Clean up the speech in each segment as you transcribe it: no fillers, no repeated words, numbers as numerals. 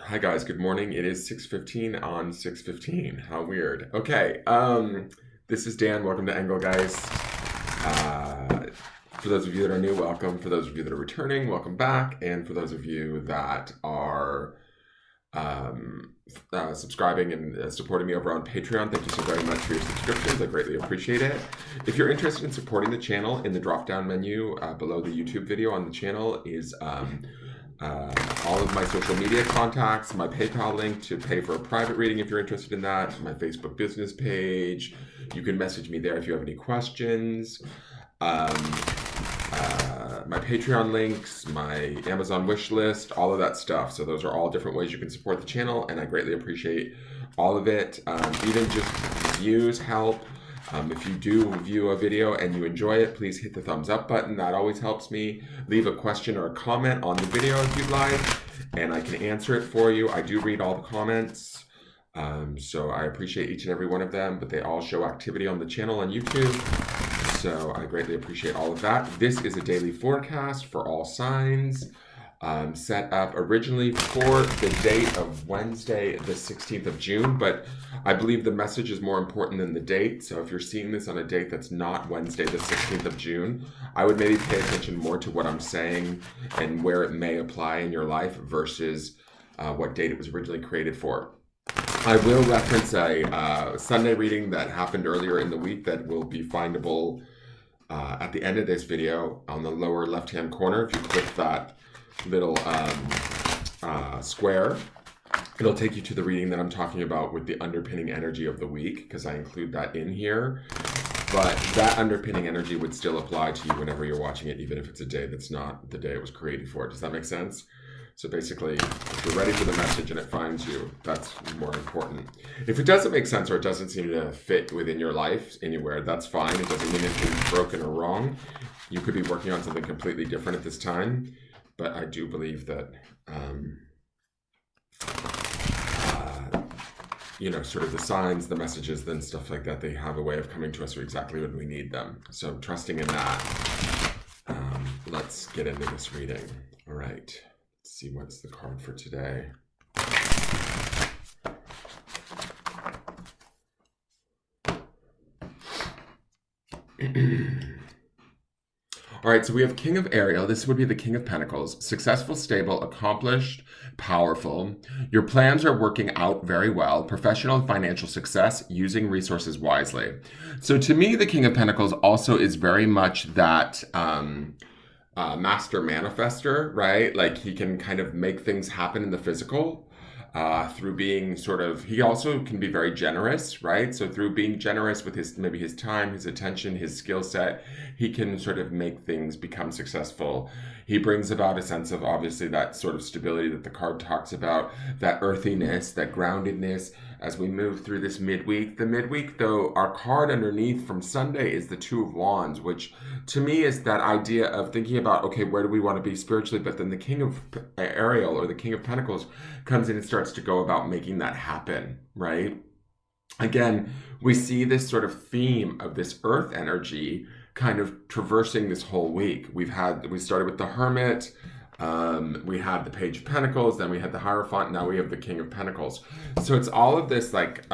Hi guys, good morning. It is 6:15 on 6:15. How weird. Okay, this is Dan. Welcome to Engelgeist. For those of you that are new, welcome. For those of you that are returning, welcome back. And for those of you that are subscribing and supporting me over on Patreon, thank you so very much for your subscriptions. I greatly appreciate it. If you're interested in supporting the channel, in the drop-down menu below the YouTube video on the channel is all of my social media contacts, my PayPal link to pay for a private reading if you're interested in that, my Facebook business page. You can message me there if you have any questions. My Patreon links, my Amazon wish list, all of that stuff. So those are all different ways you can support the channel, and I greatly appreciate all of it. Even just views help. If you do view a video and you enjoy it, please hit the thumbs up button. That always helps me. Leave a question or a comment on the video if you'd like, and I can answer it for you. I do read all the comments, so I appreciate each and every one of them, but they all show activity on the channel on YouTube, so I greatly appreciate all of that. This is a daily forecast for all signs. Set up originally for the date of Wednesday, the 16th of June, but I believe the message is more important than the date. So if you're seeing this on a date that's not Wednesday, the 16th of June, I would maybe pay attention more to what I'm saying and where it may apply in your life versus what date it was originally created for. I will reference a Sunday reading that happened earlier in the week that will be findable at the end of this video on the lower left-hand corner. If you click that little square, it'll take you to the reading that I'm talking about with the underpinning energy of the week, because I include that in here. But that underpinning energy would still apply to you whenever you're watching it, even if it's a day that's not the day it was created for. Does that make sense? So basically, if you're ready for the message and it finds you, that's more important. If it doesn't make sense or it doesn't seem to fit within your life anywhere, that's fine. It doesn't mean it's broken or wrong. You could be working on something completely different at this time. But I do believe that, sort of the signs, the messages, then stuff like that, they have a way of coming to us exactly when we need them. So trusting in that, let's get into this reading. All right, let's see what's the card for today. All right, so we have King of Ariel. This would be the King of Pentacles. Successful, stable, accomplished, powerful. Your plans are working out very well. Professional and financial success, using resources wisely. So to me, the King of Pentacles also is very much that master manifester, right? Like he can kind of make things happen in the physical. Through being he also can be very generous, right? So through being generous with maybe his time, his attention, his skill set, he can sort of make things become successful. He brings about a sense of obviously that sort of stability that the card talks about, that earthiness, that groundedness as we move through this midweek. The midweek, though, our card underneath from Sunday is the Two of Wands, which to me is that idea of thinking about, okay, where do we want to be spiritually? But then the King of Ariel or the King of Pentacles comes in and starts to go about making that happen, right? Again, we see this sort of theme of this earth energy kind of traversing this whole week. We started with the Hermit, we had the Page of Pentacles, then we had the Hierophant, now we have the King of Pentacles. So it's all of this like,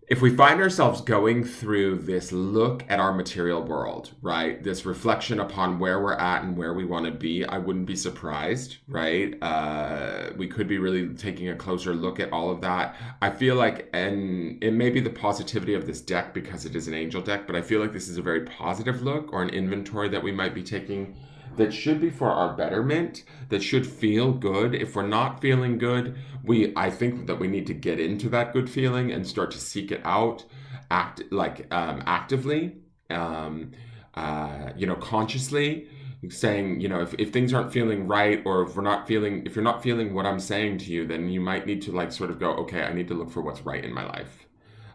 if we find ourselves going through this look at our material world, right? This reflection upon where we're at and where we want to be, I wouldn't be surprised, right? We could be really taking a closer look at all of that. I feel like, and it may be the positivity of this deck because it is an angel deck, but I feel like this is a very positive look or an inventory that we might be taking that should be for our betterment, that should feel good. If we're not feeling good, I think that we need to get into that good feeling and start to seek it out, actively, consciously, saying, if things aren't feeling right, or if you're not feeling what I'm saying to you, then you might need to like sort of go, okay, I need to look for what's right in my life.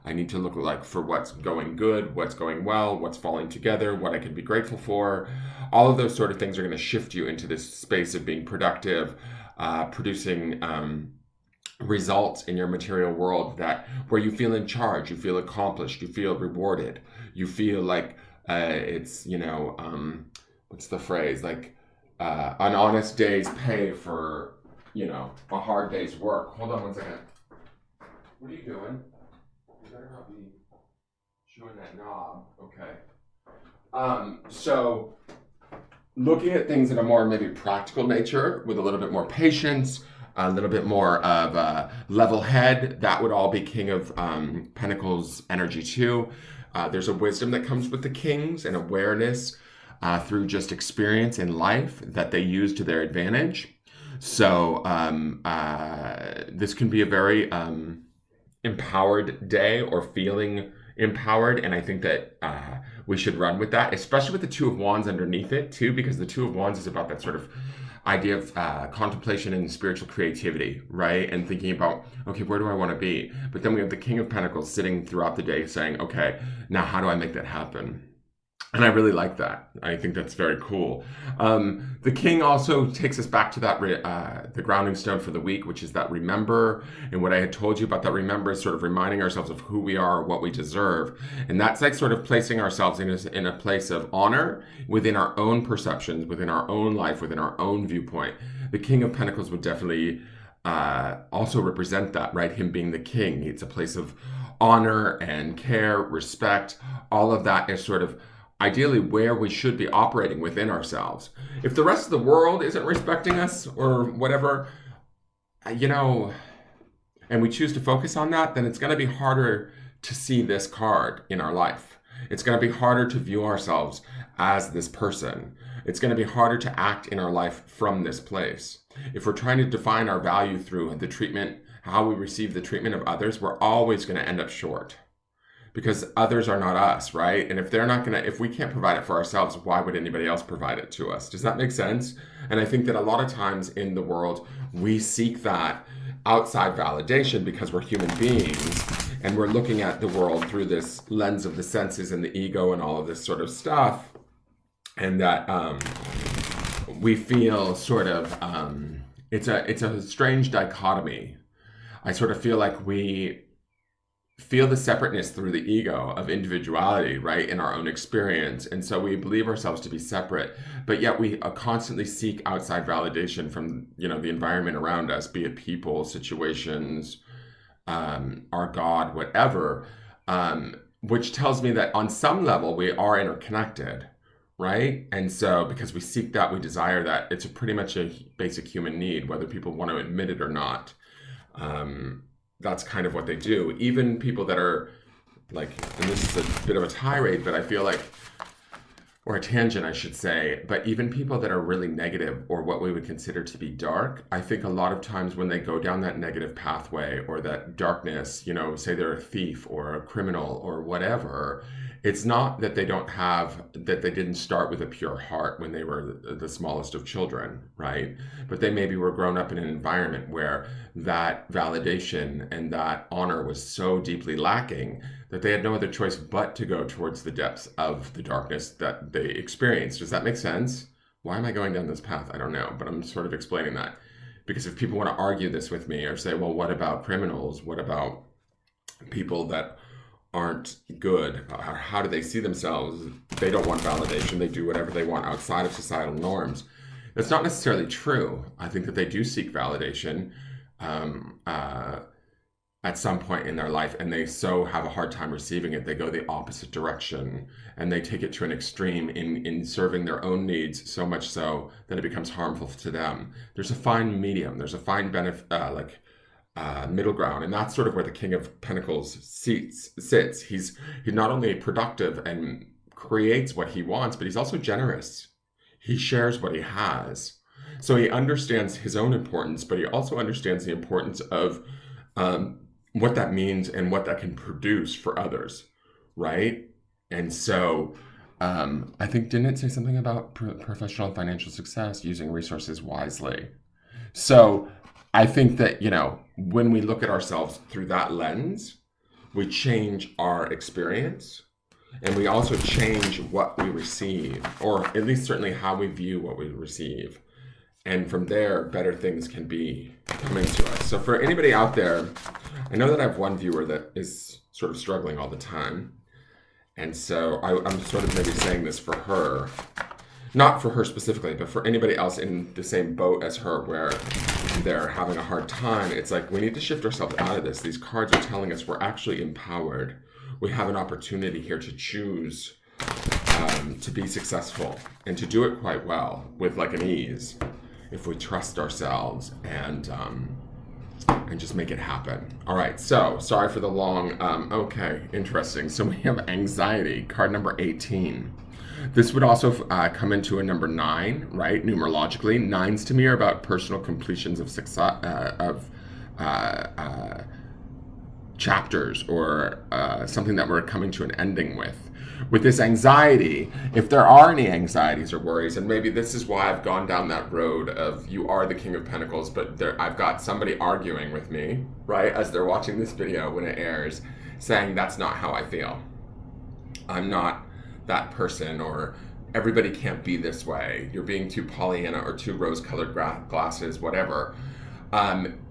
I need to look for what's going good, what's going well, what's falling together, what I can be grateful for. All of those sort of things are going to shift you into this space of being productive, producing results in your material world where you feel in charge, you feel accomplished, you feel rewarded, you feel like what's the phrase? Like an honest day's pay for you know, a hard day's work. Hold on one second. What are you doing? You better not be showing that knob. Okay. So looking at things in a more maybe practical nature with a little bit more patience, a little bit more of a level head, that would all be King of Pentacles energy too. There's a wisdom that comes with the kings and awareness through just experience in life that they use to their advantage. So this can be a very empowered day or feeling empowered. And I think that we should run with that, especially with the Two of Wands underneath it too, because the Two of Wands is about that sort of idea of contemplation and spiritual creativity, right? And thinking about, okay, where do I want to be? But then we have the King of Pentacles sitting throughout the day saying, okay, now how do I make that happen? And I really like that. I think that's very cool. The king also takes us back to that the grounding stone for the week, which is that remember. And what I had told you about that remember is sort of reminding ourselves of who we are, what we deserve. And that's like sort of placing ourselves in a place of honor within our own perceptions, within our own life, within our own viewpoint. The King of Pentacles would definitely also represent that, right? Him being the king. It's a place of honor and care, respect. All of that is sort of ideally where we should be operating within ourselves. If the rest of the world isn't respecting us or whatever, you know, and we choose to focus on that, then it's going to be harder to see this card in our life. It's going to be harder to view ourselves as this person. It's going to be harder to act in our life from this place. If we're trying to define our value through the treatment, how we receive the treatment of others, we're always going to end up short. Because others are not us, right? And if they're not gonna, if we can't provide it for ourselves, why would anybody else provide it to us? Does that make sense? And I think that a lot of times in the world, we seek that outside validation because we're human beings and we're looking at the world through this lens of the senses and the ego and all of this sort of stuff. And that we feel sort of, it's a strange dichotomy. I sort of feel like we feel the separateness through the ego of individuality, right, in our own experience. And so we believe ourselves to be separate, but yet we constantly seek outside validation from, you know, the environment around us, be it people, situations, our God, whatever, which tells me that on some level we are interconnected, right? And so because we seek that, we desire that, it's pretty much a basic human need, whether people want to admit it or not. That's kind of what they do. Even people that are like, and this is a bit of a tirade, but I feel like, or a tangent, I should say, but even people that are really negative or what we would consider to be dark, I think a lot of times when they go down that negative pathway or that darkness, you know, say they're a thief or a criminal or whatever, it's not that they didn't start with a pure heart when they were the smallest of children, right? But they maybe were grown up in an environment where that validation and that honor was so deeply lacking that they had no other choice but to go towards the depths of the darkness that they experienced. Does that make sense? Why am I going down this path? I don't know, but I'm sort of explaining that. Because if people want to argue this with me or say, well, what about criminals? What about people that aren't good? How do they see themselves? They don't want validation. They do whatever they want outside of societal norms. That's not necessarily true. I think that they do seek validation at some point in their life, and they so have a hard time receiving it, they go the opposite direction, and they take it to an extreme in serving their own needs, so much so that it becomes harmful to them. There's a fine medium. There's a fine middle ground, and that's sort of where the King of Pentacles sits. He's not only productive and creates what he wants, but he's also generous. He shares what he has. So he understands his own importance, but he also understands the importance of what that means and what that can produce for others, right? And so I think, didn't it say something about professional and financial success, using resources wisely? So I think that, you know, when we look at ourselves through that lens, we change our experience, and we also change what we receive, or at least certainly how we view what we receive. And from there, better things can be coming to us. So for anybody out there, I know that I have one viewer that is sort of struggling all the time. And so I'm sort of maybe saying this for her, not for her specifically, but for anybody else in the same boat as her, where they're having a hard time, it's like we need to shift ourselves out of this. These cards are telling us we're actually empowered. We have an opportunity here to choose to be successful and to do it quite well with like an ease if we trust ourselves and just make it happen. All right, so sorry for the long, okay, interesting. So we have anxiety, card number 18. This would also come into a number 9, right? Numerologically, 9s to me are about personal completions of success, chapters or something that we're coming to an ending with. With this anxiety, if there are any anxieties or worries, and maybe this is why I've gone down that road of you are the King of Pentacles, but I've got somebody arguing with me, right, as they're watching this video when it airs, saying that's not how I feel. I'm not that person, or everybody can't be this way. You're being too Pollyanna or too rose-colored glasses, whatever.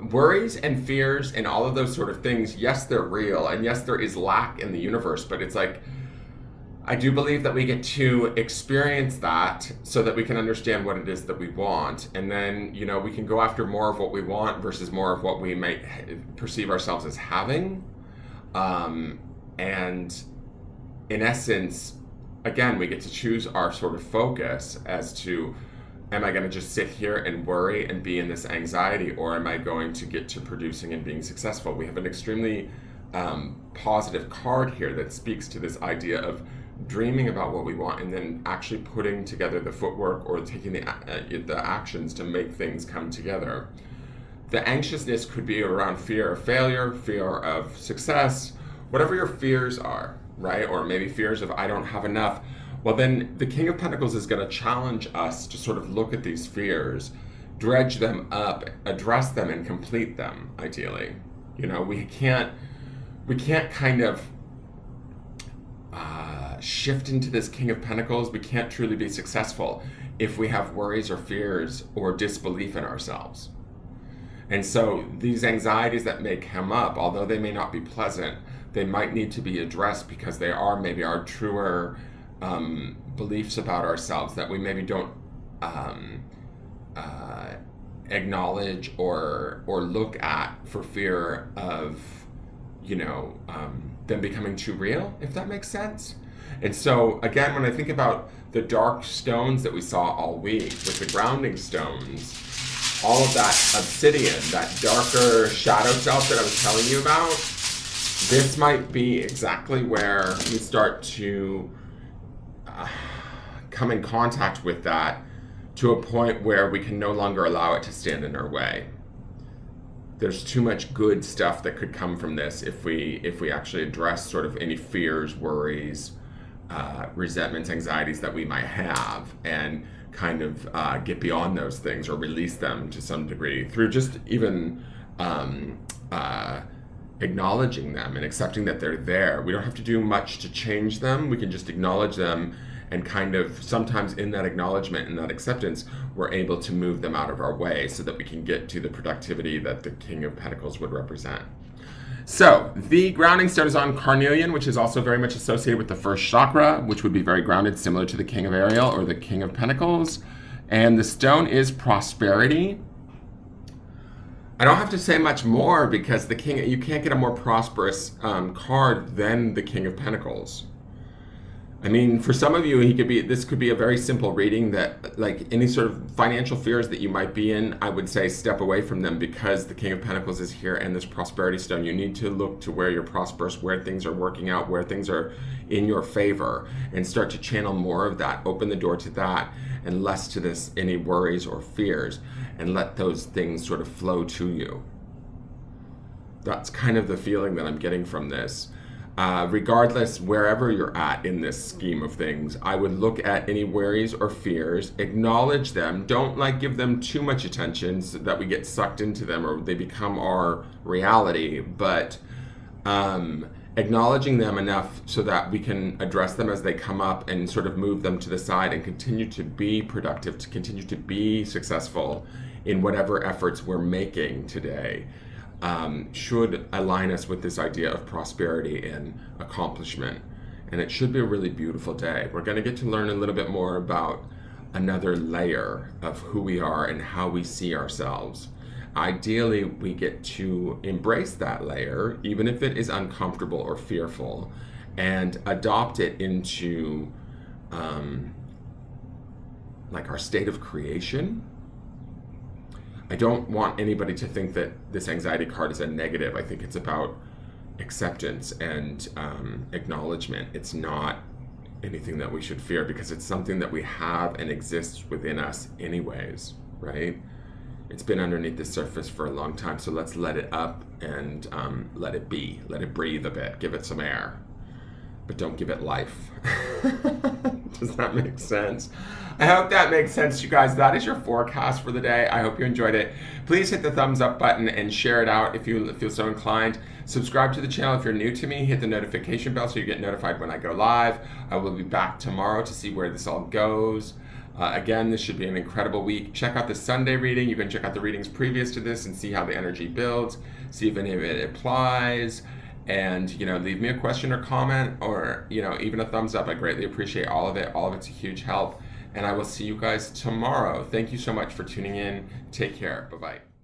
Worries and fears and all of those sort of things, yes, they're real, and yes, there is lack in the universe, but it's like, I do believe that we get to experience that so that we can understand what it is that we want. And then, you know, we can go after more of what we want versus more of what we might perceive ourselves as having. And in essence, again, we get to choose our sort of focus as to, am I going to just sit here and worry and be in this anxiety, or am I going to get to producing and being successful? We have an extremely positive card here that speaks to this idea of dreaming about what we want and then actually putting together the footwork or taking the actions to make things come together. The anxiousness could be around fear of failure, fear of success, whatever your fears are, right? Or maybe fears of I don't have enough. Well, then the King of Pentacles is going to challenge us to sort of look at these fears, dredge them up, address them, and complete them, ideally. You know, we can't kind of shift into this King of Pentacles. We can't truly be successful if we have worries or fears or disbelief in ourselves. And so these anxieties that may come up, although they may not be pleasant, they might need to be addressed because they are maybe our truer beliefs about ourselves that we maybe don't acknowledge or look at for fear of, you know, them becoming too real, if that makes sense. And so, again, when I think about the dark stones that we saw all week with the grounding stones, all of that obsidian, that darker shadow self that I was telling you about, this might be exactly where we start to come in contact with that to a point where we can no longer allow it to stand in our way. There's too much good stuff that could come from this if we actually address sort of any fears, worries, resentments, anxieties that we might have, and kind of get beyond those things or release them to some degree through just even acknowledging them and accepting that they're there. We don't have to do much to change them. We can just acknowledge them, and kind of sometimes in that acknowledgement and that acceptance, we're able to move them out of our way so that we can get to the productivity that the King of Pentacles would represent. So the grounding stone is on carnelian, which is also very much associated with the first chakra, which would be very grounded, similar to the King of Ariel or the King of Pentacles. And the stone is prosperity. I don't have to say much more because the King, you can't get a more prosperous card than the King of Pentacles. I mean, for some of you, this could be a very simple reading that, like any sort of financial fears that you might be in, I would say step away from them because the King of Pentacles is here and this prosperity stone. You need to look to where you're prosperous, where things are working out, where things are in your favor, and start to channel more of that. Open the door to that and less to this, any worries or fears, and let those things sort of flow to you. That's kind of the feeling that I'm getting from this. Regardless, wherever you're at in this scheme of things, I would look at any worries or fears, acknowledge them, don't give them too much attention so that we get sucked into them or they become our reality, but acknowledging them enough so that we can address them as they come up and sort of move them to the side and continue to be productive, to continue to be successful in whatever efforts we're making today. Should align us with this idea of prosperity and accomplishment. And it should be a really beautiful day. We're going to get to learn a little bit more about another layer of who we are and how we see ourselves. ideally we get to embrace that layer, even if it is uncomfortable or fearful, and adopt it into like our state of creation. I don't want anybody to think that this anxiety card is a negative. I think it's about acceptance and acknowledgement. It's not anything that we should fear, because it's something that we have and exists within us anyways, right? It's been underneath the surface for a long time, so let's let it up and let it be. Let it breathe a bit. Give it some air, but don't give it life. Does that make sense? I hope that makes sense, you guys. That is your forecast for the day. I hope you enjoyed it. Please hit the thumbs up button and share it out if you feel so inclined. Subscribe to the channel if you're new to me. Hit the notification bell so you get notified when I go live. I will be back tomorrow to see where this all goes. Again, this should be an incredible week. Check out the Sunday reading. You can check out the readings previous to this and see how the energy builds, see if any of it applies. And, you know, leave me a question or comment, or, you know, even a thumbs up. I greatly appreciate all of it. All of it's a huge help. And I will see you guys tomorrow. Thank you so much for tuning in. Take care. Bye-bye.